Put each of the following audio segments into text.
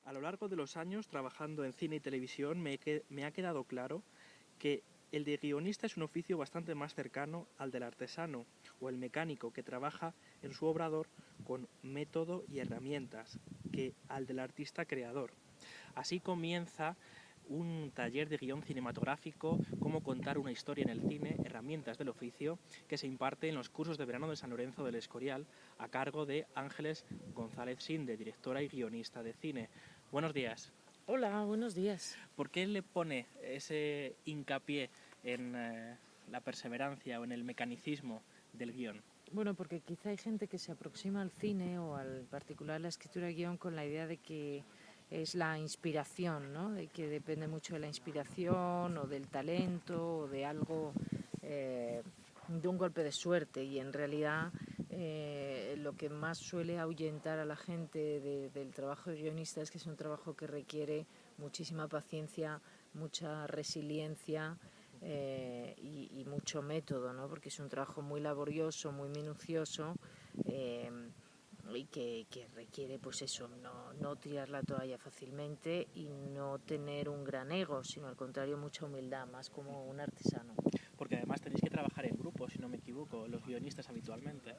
A lo largo de los años trabajando en cine y televisión me ha quedado claro que el de guionista es un oficio bastante más cercano al del artesano o el mecánico que trabaja en su obrador con método y herramientas que al del artista creador. Así comienza un taller de guión cinematográfico, cómo contar una historia en el cine, herramientas del oficio, que se imparte en los cursos de verano de San Lorenzo del Escorial, a cargo de Ángeles González Sinde, directora y guionista de cine. Buenos días. Hola, buenos días. ¿Por qué le pone ese hincapié en la perseverancia o en el mecanicismo del guión? Bueno, porque quizá hay gente que se aproxima al cine o al particular la escritura de guión con la idea de que es la inspiración, ¿no? De que depende mucho de la inspiración o del talento o de algo, de un golpe de suerte. Y en realidad lo que más suele ahuyentar a la gente del trabajo de guionista es que es un trabajo que requiere muchísima paciencia, mucha resiliencia, y mucho método, ¿no? Porque es un trabajo muy laborioso, muy minucioso, y que requiere, pues eso, no tirar la toalla fácilmente y no tener un gran ego, sino al contrario mucha humildad, más como un artesano. Porque además tenéis que trabajar en grupo, si no me equivoco, los guionistas habitualmente.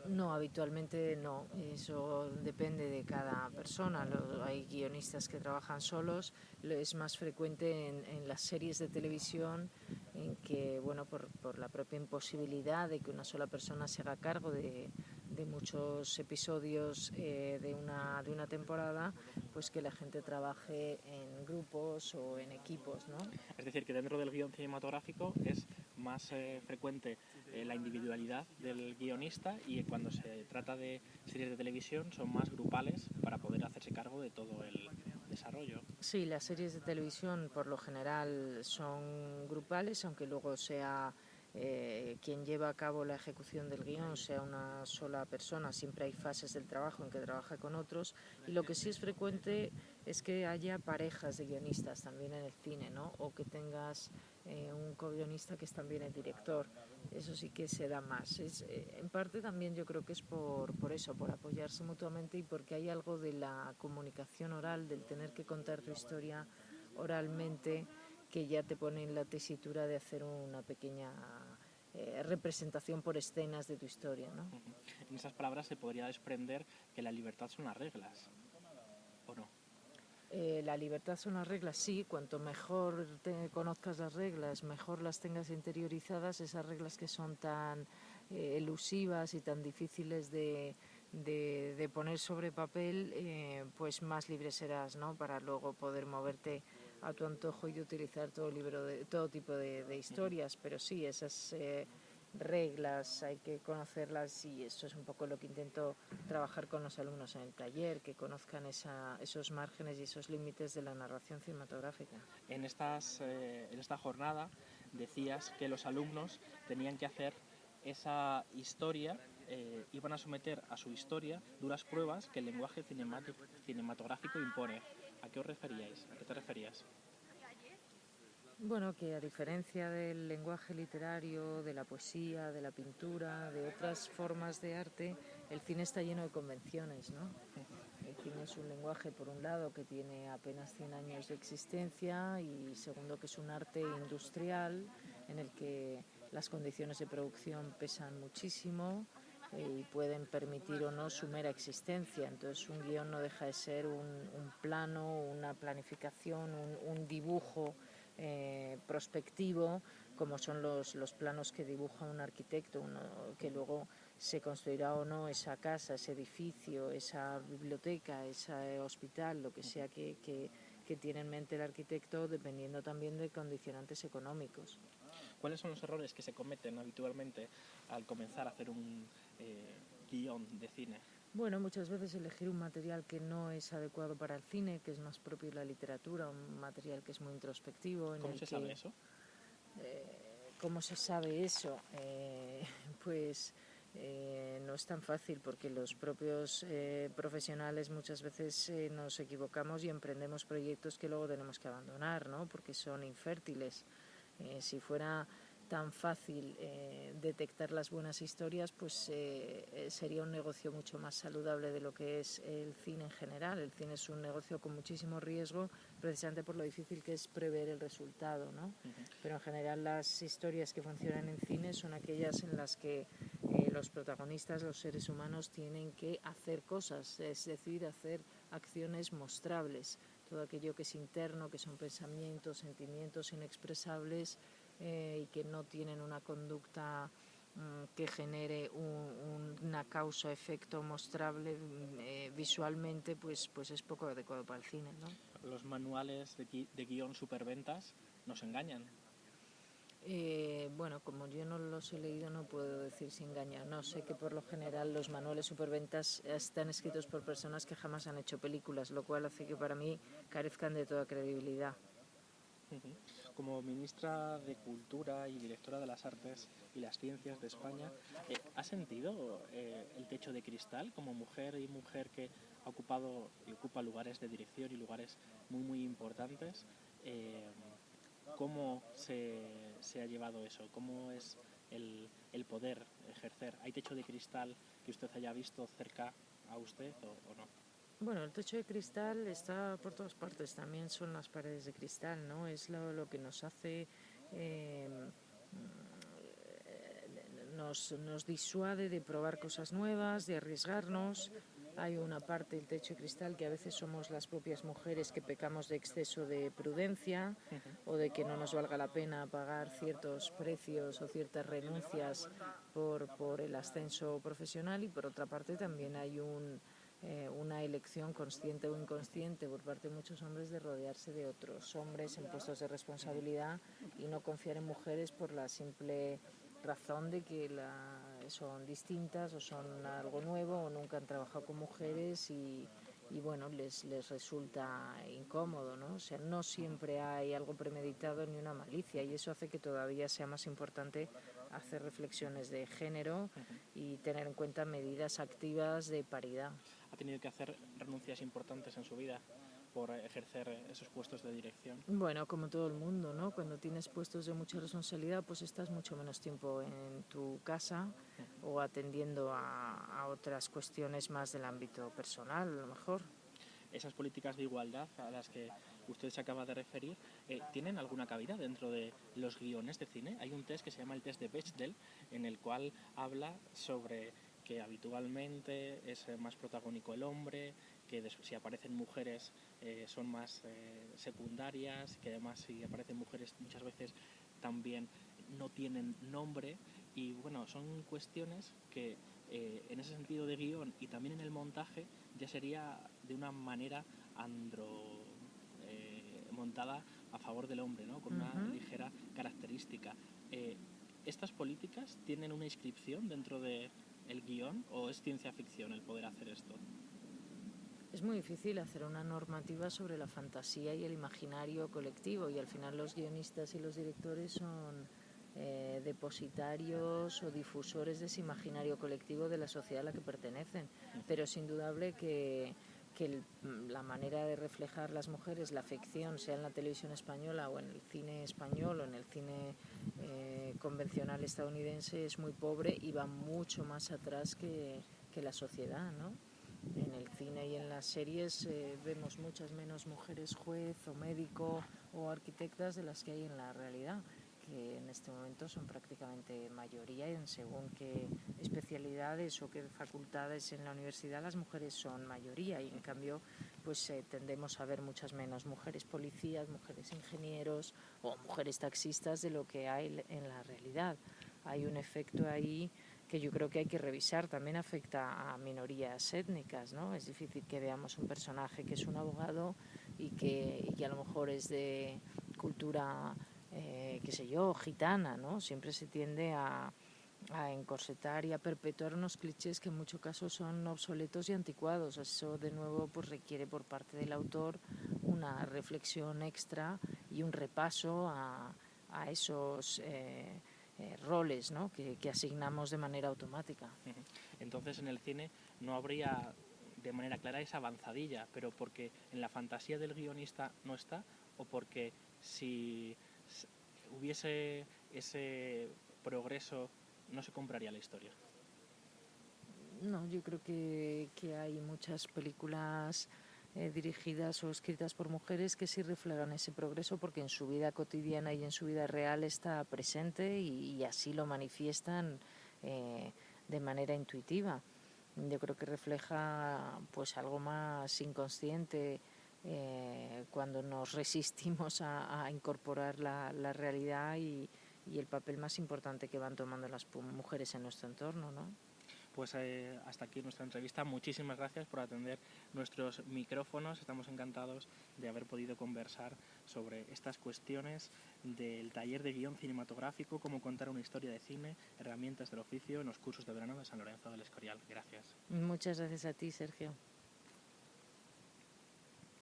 No, habitualmente no, eso depende de cada persona. Hay guionistas que trabajan solos, es más frecuente en las series de televisión en que, bueno, por la propia imposibilidad de que una sola persona se haga cargo de muchos episodios de una temporada, pues que la gente trabaje en grupos o en equipos, ¿no? Es decir, que dentro del guión cinematográfico es más frecuente la individualidad del guionista, y cuando se trata de series de televisión son más grupales para poder hacerse cargo de todo el desarrollo. Sí, las series de televisión por lo general son grupales, aunque luego sea quien lleva a cabo la ejecución del guión sea una sola persona. Siempre hay fases del trabajo en que trabaja con otros, y lo que sí es frecuente es que haya parejas de guionistas también en el cine, ¿no? O que tengas un co-guionista que es también el director. Eso sí que se da más. En parte también yo creo que es por eso, por apoyarse mutuamente y porque hay algo de la comunicación oral, del tener que contar tu historia oralmente, que ya te pone en la tesitura de hacer una pequeña representación por escenas de tu historia, ¿no? En esas palabras se podría desprender que la libertad son las reglas, ¿o no? La libertad son las reglas, sí, cuanto mejor te conozcas las reglas, mejor las tengas interiorizadas, esas reglas que son tan elusivas y tan difíciles de poner sobre papel, pues más libre serás, ¿no? Para luego poder moverte a tu antojo y de utilizar todo tipo de historias. Pero sí, esas reglas hay que conocerlas, y esto es un poco lo que intento trabajar con los alumnos en el taller, que conozcan esos márgenes y esos límites de la narración cinematográfica. En esta jornada decías que los alumnos tenían que hacer esa historia, iban a someter a su historia duras pruebas que el lenguaje cinematográfico impone. ¿A qué os referíais? ¿A qué te referías? Bueno, que a diferencia del lenguaje literario, de la poesía, de la pintura, de otras formas de arte, el cine está lleno de convenciones, ¿no? El cine es un lenguaje, por un lado, que tiene apenas 100 años de existencia, y segundo, que es un arte industrial en el que las condiciones de producción pesan muchísimo y pueden permitir o no su mera existencia. Entonces un guión no deja de ser un plano, una planificación, un dibujo prospectivo, como son los planos que dibuja un arquitecto, que luego se construirá o no esa casa, ese edificio, esa biblioteca, ese hospital, lo que sea que tiene en mente el arquitecto, dependiendo también de condicionantes económicos. ¿Cuáles son los errores que se cometen habitualmente al comenzar a hacer un guión de cine? Bueno, muchas veces elegir un material que no es adecuado para el cine, que es más propio de la literatura, un material que es muy introspectivo. ¿Cómo se sabe eso? ¿Cómo se sabe eso? Pues no es tan fácil, porque los propios profesionales muchas veces nos equivocamos y emprendemos proyectos que luego tenemos que abandonar, ¿no? Porque son infértiles. Si fuera tan fácil detectar las buenas historias, pues sería un negocio mucho más saludable de lo que es el cine en general. El cine es un negocio con muchísimo riesgo, precisamente por lo difícil que es prever el resultado, ¿no? Pero en general las historias que funcionan en cine son aquellas en las que los protagonistas, los seres humanos, tienen que hacer cosas, es decir, hacer acciones mostrables. Todo aquello que es interno, que son pensamientos, sentimientos inexpresables y que no tienen una conducta que genere una causa-efecto mostrable visualmente, pues es poco adecuado para el cine, ¿no? Los manuales de guión superventas nos engañan. Bueno, como yo no los he leído, no puedo decir si engañan. No sé que por lo general los manuales superventas están escritos por personas que jamás han hecho películas, lo cual hace que para mí carezcan de toda credibilidad. Como ministra de Cultura y directora de las Artes y las Ciencias de España, ¿ha sentido el techo de cristal como mujer y mujer que ha ocupado y ocupa lugares de dirección y lugares muy, muy importantes? ¿Cómo se ha llevado eso? ¿Cómo es el poder ejercer? ¿Hay techo de cristal que usted haya visto cerca a usted o no? Bueno, el techo de cristal está por todas partes, también son las paredes de cristal, ¿no? Es lo que nos hace, nos disuade de probar cosas nuevas, de arriesgarnos. Hay una parte del techo de cristal que a veces somos las propias mujeres que pecamos de exceso de prudencia o de que no nos valga la pena pagar ciertos precios o ciertas renuncias por el ascenso profesional, y por otra parte también hay una elección consciente o inconsciente por parte de muchos hombres de rodearse de otros hombres en puestos de responsabilidad y no confiar en mujeres por la simple razón de que son distintas o son algo nuevo o nunca han trabajado con mujeres y bueno, les resulta incómodo, ¿no? O sea, no siempre hay algo premeditado ni una malicia, y eso hace que todavía sea más importante hacer reflexiones de género y tener en cuenta medidas activas de paridad. ¿Ha tenido que hacer renuncias importantes en su vida por ejercer esos puestos de dirección? Bueno, como todo el mundo, ¿no? Cuando tienes puestos de mucha responsabilidad, pues estás mucho menos tiempo en tu casa o atendiendo a otras cuestiones más del ámbito personal, a lo mejor. Esas políticas de igualdad a las que usted se acaba de referir, ¿tienen alguna cabida dentro de los guiones de cine? Hay un test que se llama el test de Bechdel, en el cual habla sobre que habitualmente es más protagónico el hombre, que si aparecen mujeres son más secundarias, que además si aparecen mujeres muchas veces también no tienen nombre, y bueno, son cuestiones que en ese sentido de guión y también en el montaje ya sería de una manera montada a favor del hombre, ¿no? Con una ligera característica. ¿Estas políticas tienen una inscripción dentro del guión o es ciencia ficción el poder hacer esto? Es muy difícil hacer una normativa sobre la fantasía y el imaginario colectivo, y al final los guionistas y los directores son depositarios o difusores de ese imaginario colectivo de la sociedad a la que pertenecen. Pero es indudable que la manera de reflejar las mujeres, la ficción, sea en la televisión española o en el cine español o en el cine convencional estadounidense, es muy pobre y va mucho más atrás que la sociedad, ¿no? En el cine y en las series vemos muchas menos mujeres juez o médico o arquitectas de las que hay en la realidad, que en este momento son prácticamente mayoría, y en según qué especialidades o qué facultades en la universidad las mujeres son mayoría, y en cambio pues tendemos a ver muchas menos mujeres policías, mujeres ingenieros o mujeres taxistas de lo que hay en la realidad. Hay un efecto ahí que yo creo que hay que revisar. También afecta a minorías étnicas, ¿no? Es difícil que veamos un personaje que es un abogado y que a lo mejor es de cultura, qué sé yo, gitana, ¿no? Siempre se tiende a encorsetar y a perpetuar unos clichés que en muchos casos son obsoletos y anticuados. Eso de nuevo pues requiere por parte del autor una reflexión extra y un repaso a esos roles, ¿no? que asignamos de manera automática. Entonces en el cine no habría de manera clara esa avanzadilla, pero porque en la fantasía del guionista no está, o porque si hubiese ese progreso, no se compraría la historia. No, yo creo que hay muchas películas dirigidas o escritas por mujeres que sí reflejan ese progreso porque en su vida cotidiana y en su vida real está presente y así lo manifiestan de manera intuitiva. Yo creo que refleja pues algo más inconsciente cuando nos resistimos a incorporar la realidad y el papel más importante que van tomando las mujeres en nuestro entorno, ¿no? Pues hasta aquí nuestra entrevista. Muchísimas gracias por atender nuestros micrófonos. Estamos encantados de haber podido conversar sobre estas cuestiones del taller de guión cinematográfico, cómo contar una historia de cine, herramientas del oficio en los cursos de verano de San Lorenzo del Escorial. Gracias. Muchas gracias a ti, Sergio.